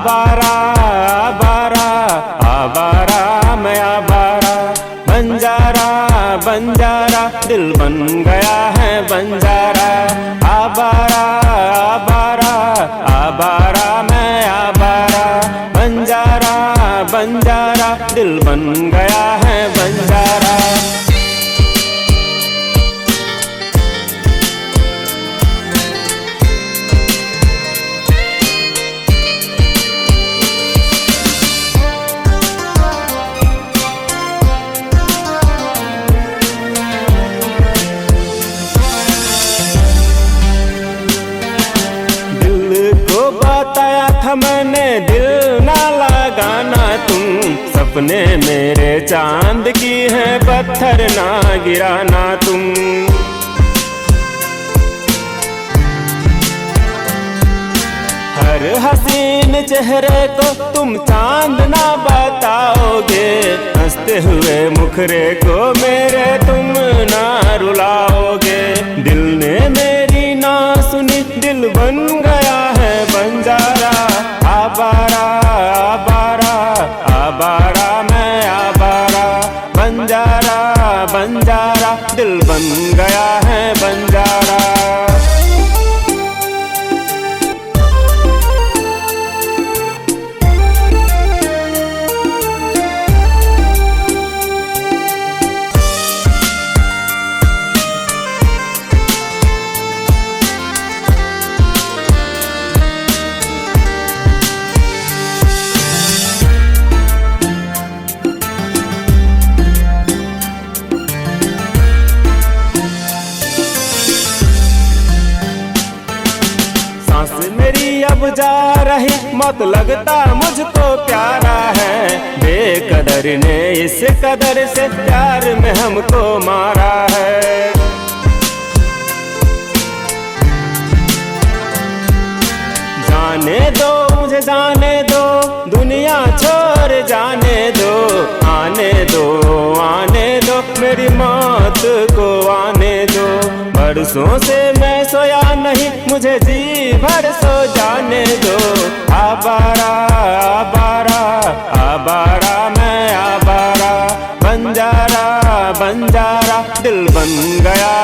आवारा आवारा आवारा मैं आवारा, बंजारा बंजारा दिल बन गया है बंजारा। आवारा आवारा आवारा मैं आवारा, बंजारा बंजारा दिल बन गया है बंजारा। बताया था मैंने दिल ना लगाना तुम, सपने मेरे चांद की है पत्थर ना गिराना तुम। हर हसीन चेहरे को तुम चांद ना बताओगे, हंसते हुए मुखरे को मेरे तुम ना रुलाओगे। दिल ने मेरी ना सुनी दिल बन गया है बंजारा। आवारा आवारा आवारा मैं आवारा, बंजारा बंजारा दिल बन गया है बंजारा। मेरी अब जा रही मौत लगता मुझको प्यारा है, बेकदर ने इस कदर से प्यार में हमको मारा है। जाने दो मुझे जाने दो, दुनिया छोड़ जाने दो, आने दो मेरी मौत को आने दो। बरसों से मैं सोया नहीं, मुझे जी भर सो जाने दो। आवारा आवारा आवारा मैं आवारा, बंजारा बंजारा दिल बन गया